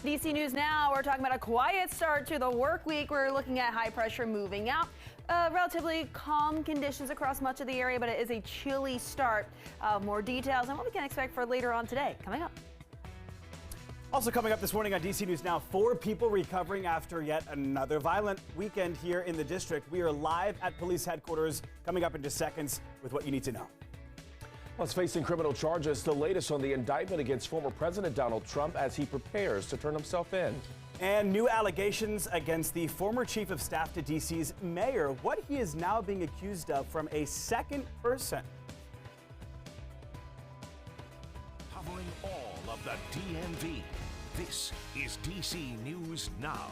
DC News Now, we're talking about a quiet start to the work week. We're looking at high pressure moving out. Relatively calm conditions across much of the area, but it is a chilly start. More details on what we can expect for later on today coming up. Also coming up this morning on DC News Now, 4 people recovering after yet another violent weekend here in the district. We are live at police headquarters coming up in just seconds with what you need to know. Well, it's facing criminal charges, the latest on the indictment against former President Donald Trump as he prepares to turn himself in. And new allegations against the former chief of staff to DC's mayor, what he is now being accused of from a second person. Covering all of the DMV, this is DC News Now.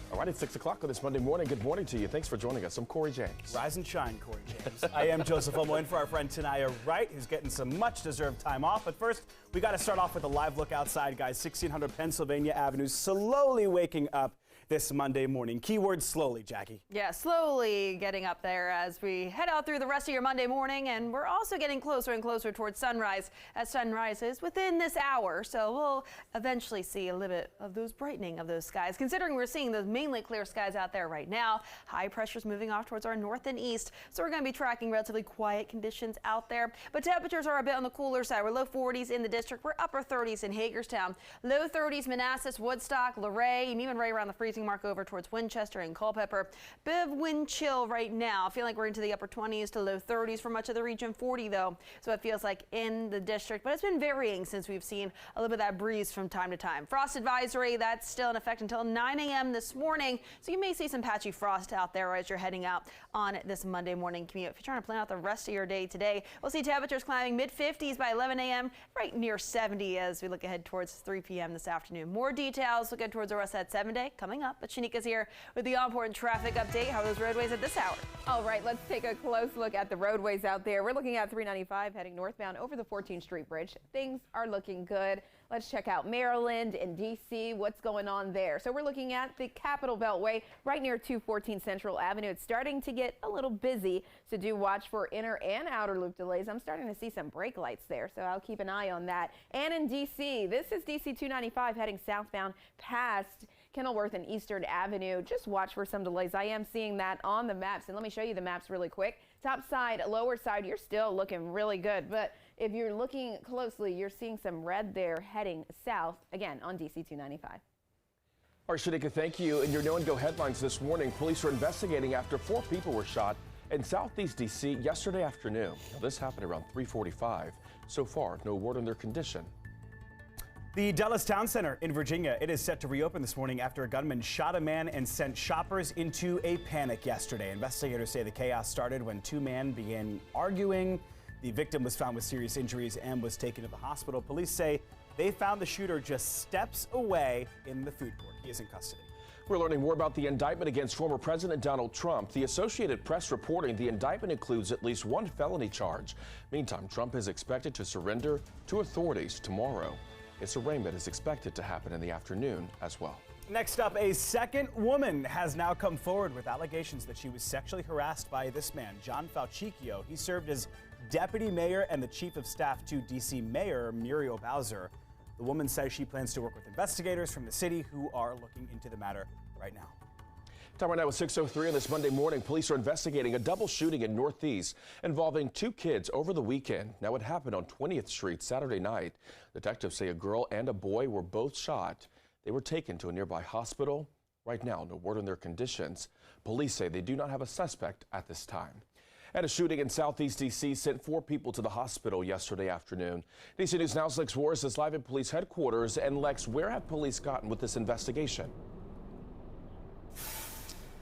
All right, it's 6 o'clock on this Monday morning. Good morning to you. Thanks for joining us. I'm Corey James. Rise and shine, Corey James. I am Joseph Omo in for our friend Tanaya Wright, who's getting some much-deserved time off. But first, we got to start off with a live look outside, guys. 1600 Pennsylvania Avenue slowly waking up this Monday morning. Keyword slowly, Jackie. Yeah, slowly getting up there as we head out through the rest of your Monday morning. And we're also getting closer and closer towards sunrise as sunrise is within this hour. So we'll eventually see a little bit of those brightening of those skies, considering we're seeing those mainly clear skies out there right now. High pressure's moving off towards our north and east. So we're going to be tracking relatively quiet conditions out there. But temperatures are a bit on the cooler side. We're low 40s in the district. We're upper 30s in Hagerstown. Low 30s, Manassas, Woodstock, Luray, and even right around the freezing mark over towards Winchester and Culpeper. Bit of wind chill right now. I feel like we're into the upper 20s to low 30s for much of the region. 40 though, so it feels like in the district, but it's been varying since we've seen a little bit of that breeze from time to time. Frost advisory, that's still in effect until 9 a.m. this morning, so you may see some patchy frost out there as you're heading out on this Monday morning commute. If you're trying to plan out the rest of your day today, we'll see temperatures climbing mid-50s by 11 a.m., right near 70 as we look ahead towards 3 p.m. this afternoon. More details looking towards the rest of that 7-day coming up, but Shanika's here with the all-important traffic update. How are those roadways at this hour? All right, let's take a close look at the roadways out there. We're looking at 395 heading northbound over the 14th Street Bridge. Things are looking good. Let's check out Maryland and D.C. What's going on there? So we're looking at the Capitol Beltway right near 214 Central Avenue. It's starting to get a little busy, so do watch for inner and outer loop delays. I'm starting to see some brake lights there, so I'll keep an eye on that. And in D.C., this is D.C. 295 heading southbound past Kenilworth and Eastern Avenue. Just watch for some delays. I am seeing that on the maps, and let me show you the maps really quick. Top side, lower side, you're still looking really good, but if you're looking closely, you're seeing some red there heading south, again, on DC 295. All right, Shanika, thank you. In your Know and Go headlines this morning, police are investigating after 4 people were shot in Southeast D.C. yesterday afternoon. Now, this happened around 3:45. So far, no word on their condition. The Dulles Town Center in Virginia, it is set to reopen this morning after a gunman shot a man and sent shoppers into a panic yesterday. Investigators say the chaos started when 2 men began arguing. The victim was found with serious injuries and was taken to the hospital. Police say they found the shooter just steps away in the food court. He is in custody. We're learning more about the indictment against former President Donald Trump. The Associated Press reporting the indictment includes at least 1 felony charge. Meantime, Trump is expected to surrender to authorities tomorrow. His arraignment is expected to happen in the afternoon as well. Next up, a second woman has now come forward with allegations that she was sexually harassed by this man, John Falchicchio. He served as deputy mayor and the chief of staff to D.C. Mayor Muriel Bowser. The woman says she plans to work with investigators from the city who are looking into the matter right now. Time right now is 6:03 on this Monday morning. Police are investigating a double shooting in Northeast involving 2 kids over the weekend. Now, it happened on 20th Street Saturday night. Detectives say a girl and a boy were both shot. They were taken to a nearby hospital. Right now, no word on their conditions. Police say they do not have a suspect at this time. And a shooting in Southeast D.C. sent 4 people to the hospital yesterday afternoon. DC News Now's Lex Warris is live at police headquarters. And Lex, where have police gotten with this investigation?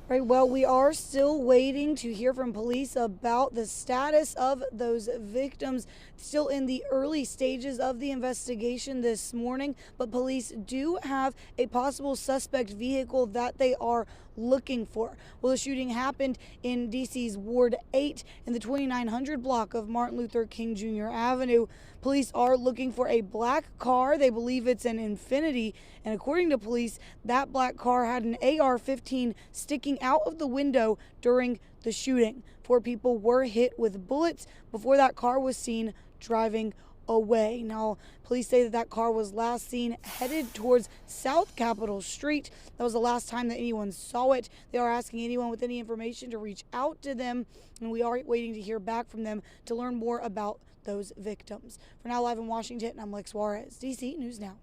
Right, well, we are still waiting to hear from police about the status of those victims. Still in the early stages of the investigation this morning, but police do have a possible suspect vehicle that they are looking for. Well, the shooting happened in DC's Ward 8 in the 2900 block of Martin Luther King Jr. Avenue. Police are looking for a black car. They believe it's an Infiniti, and according to police, that black car had an AR-15 sticking out of the window during the shooting. 4 people were hit with bullets before that car was seen driving away. Now, police say that that car was last seen headed towards South Capitol Street. That was the last time that anyone saw it. They are asking anyone with any information to reach out to them, and we are waiting to hear back from them to learn more about those victims. For now, live in Washington, I'm Lex Juarez, DC News Now.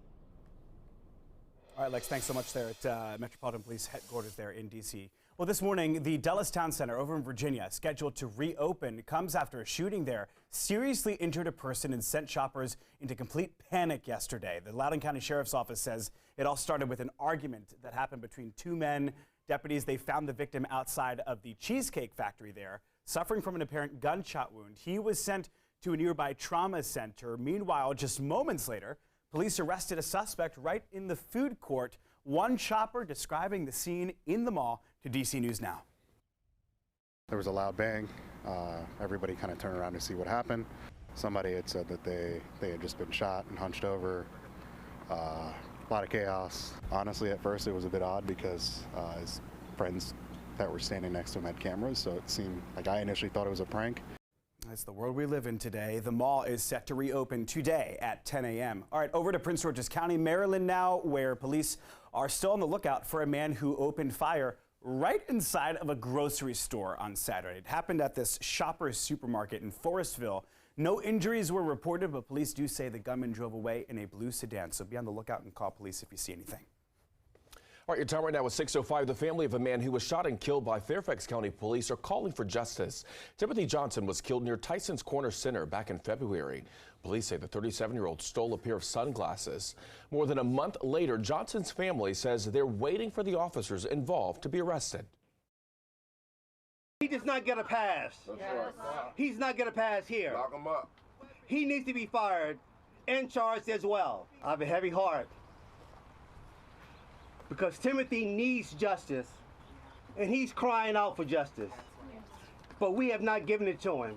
All right, Lex, thanks so much there at Metropolitan Police headquarters there in D.C. Well, this morning, the Dulles Town Center over in Virginia, scheduled to reopen, comes after a shooting there seriously injured a person and sent shoppers into complete panic yesterday. The Loudoun County Sheriff's Office says it all started with an argument that happened between two men. Deputies, they found the victim outside of the Cheesecake Factory there, suffering from an apparent gunshot wound. He was sent to a nearby trauma center. Meanwhile, just moments later, police arrested a suspect right in the food court. One shopper describing the scene in the mall to DC News Now. There was a loud bang. Everybody kind of turned around to see what happened. Somebody had said that they had just been shot and hunched over. A lot of chaos. Honestly, at first it was a bit odd because his friends that were standing next to him had cameras, so it seemed like I initially thought it was a prank. That's the world we live in today. The mall is set to reopen today at 10 a.m. All right, over to Prince George's County, Maryland now, where police are still on the lookout for a man who opened fire right inside of a grocery store on Saturday. It happened at this Shoppers supermarket in Forestville. No injuries were reported, but police do say the gunman drove away in a blue sedan. So be on the lookout and call police if you see anything. All right, your time right now is 6:05. The family of a man who was shot and killed by Fairfax County police are calling for justice. Timothy Johnson was killed near Tyson's Corner Center back in February. Police say the 37-year-old stole a pair of sunglasses. More than a month later, Johnson's family says they're waiting for the officers involved to be arrested. He does not get a pass. Yes. He's not get a pass here. Lock him up. He needs to be fired and charged as well. I have a heavy heart because Timothy needs justice and he's crying out for justice, but we have not given it to him.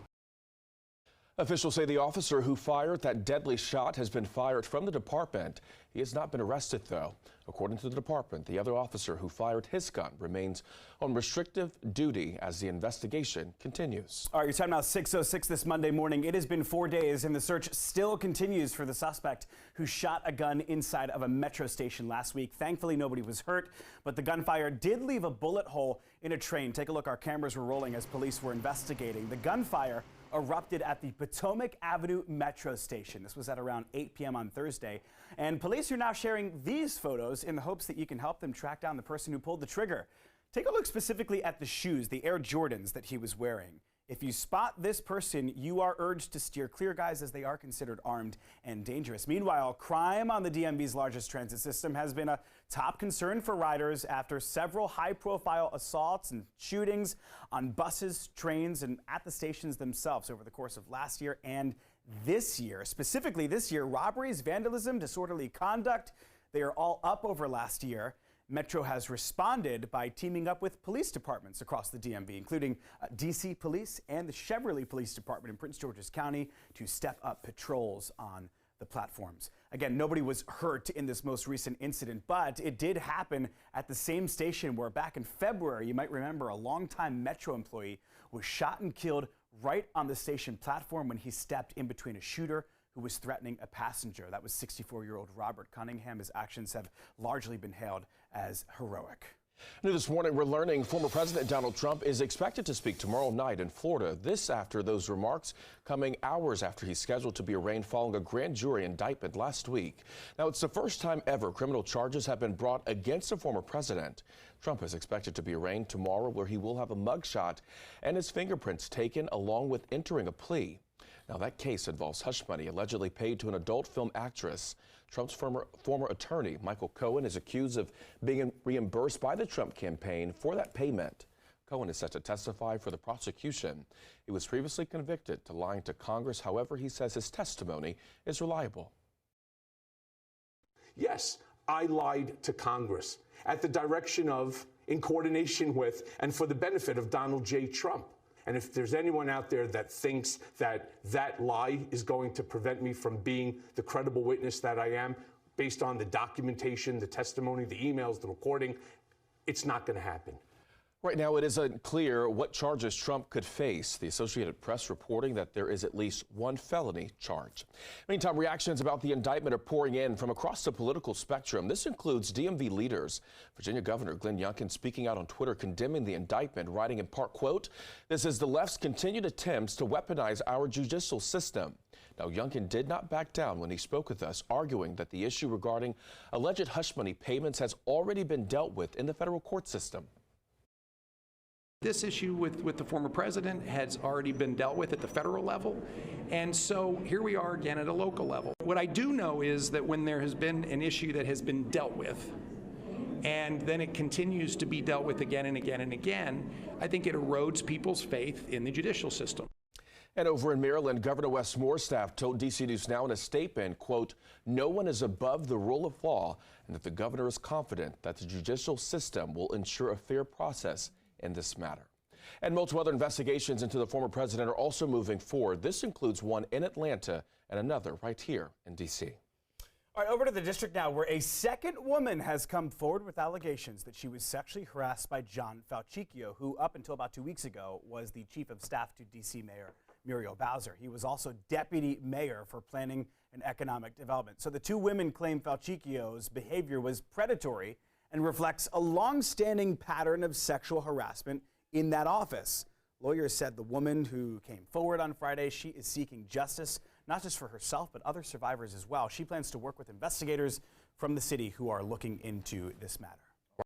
Officials say the officer who fired that deadly shot has been fired from the department. He has not been arrested, though. According to the department, the other officer who fired his gun remains on restrictive duty as the investigation continues. All right, your time now 6:06 this Monday morning. It has been 4 days, and the search still continues for the suspect who shot a gun inside of a metro station last week. Thankfully, nobody was hurt, but the gunfire did leave a bullet hole in a train. Take a look. Our cameras were rolling as police were investigating. The gunfire erupted at the Potomac Avenue metro station. This was at around 8 p.m. on Thursday. And police are now sharing these photos in the hopes that you can help them track down the person who pulled the trigger. Take a look specifically at the shoes, the Air Jordans that he was wearing. If you spot this person, you are urged to steer clear, guys, as they are considered armed and dangerous. Meanwhile, crime on the DMV's largest transit system has been a top concern for riders after several high-profile assaults and shootings on buses, trains, and at the stations themselves over the course of last year and this year. Specifically this year, robberies, vandalism, disorderly conduct, they are all up over last year. Metro has responded by teaming up with police departments across the DMV, including DC Police and the Cheverly Police Department in Prince George's County, to step up patrols on the platforms. Again, nobody was hurt in this most recent incident, but it did happen at the same station where back in February, you might remember, a longtime Metro employee was shot and killed right on the station platform when he stepped in between a shooter who was threatening a passenger. That was 64-year-old Robert Cunningham. His actions have largely been hailed as heroic. New this morning, we're learning former President Donald Trump is expected to speak tomorrow night in Florida. This after those remarks coming hours after he's scheduled to be arraigned following a grand jury indictment last week. Now, it's the first time ever criminal charges have been brought against a former president. Trump is expected to be arraigned tomorrow, where he will have a mugshot and his fingerprints taken along with entering a plea. Now, that case involves hush money allegedly paid to an adult film actress. Trump's former attorney, Michael Cohen, is accused of being reimbursed by the Trump campaign for that payment. Cohen is set to testify for the prosecution. He was previously convicted to lying to Congress. However, he says his testimony is reliable. Yes, I lied to Congress at the direction of, in coordination with, and for the benefit of Donald J. Trump. And if there's anyone out there that thinks that that lie is going to prevent me from being the credible witness that I am, based on the documentation, the testimony, the emails, the recording, it's not going to happen. Right now, it isn't clear what charges Trump could face. The Associated Press reporting that there is at least one felony charge. Meantime, reactions about the indictment are pouring in from across the political spectrum. This includes DMV leaders. Virginia Governor Glenn Youngkin speaking out on Twitter condemning the indictment, writing in part, quote, "This is the left's continued attempts to weaponize our judicial system." Now, Youngkin did not back down when he spoke with us, arguing that the issue regarding alleged hush money payments has already been dealt with in the federal court system. This issue with the former president has already been dealt with at the federal level, and so here we are again at a local level. What I do know is that when there has been an issue that has been dealt with, and then it continues to be dealt with again and again and again, I think it erodes people's faith in the judicial system. And over in Maryland, Governor Wes Moore's staff told DC News Now in a statement, quote, "No one is above the rule of law," and that the governor is confident that the judicial system will ensure a fair process in this matter. And multiple other investigations into the former president are also moving forward. This includes one in Atlanta and another right here in D.C. All right, over to the district now, where a second woman has come forward with allegations that she was sexually harassed by John Falcicchio, who up until about 2 weeks ago was the chief of staff to D.C. Mayor Muriel Bowser. He was also deputy mayor for planning and economic development. So the two women claim Falcicchio's behavior was predatory and reflects a long-standing pattern of sexual harassment in that office. Lawyers said the woman who came forward on Friday, she is seeking justice, not just for herself, but other survivors as well. She plans to work with investigators from the city who are looking into this matter.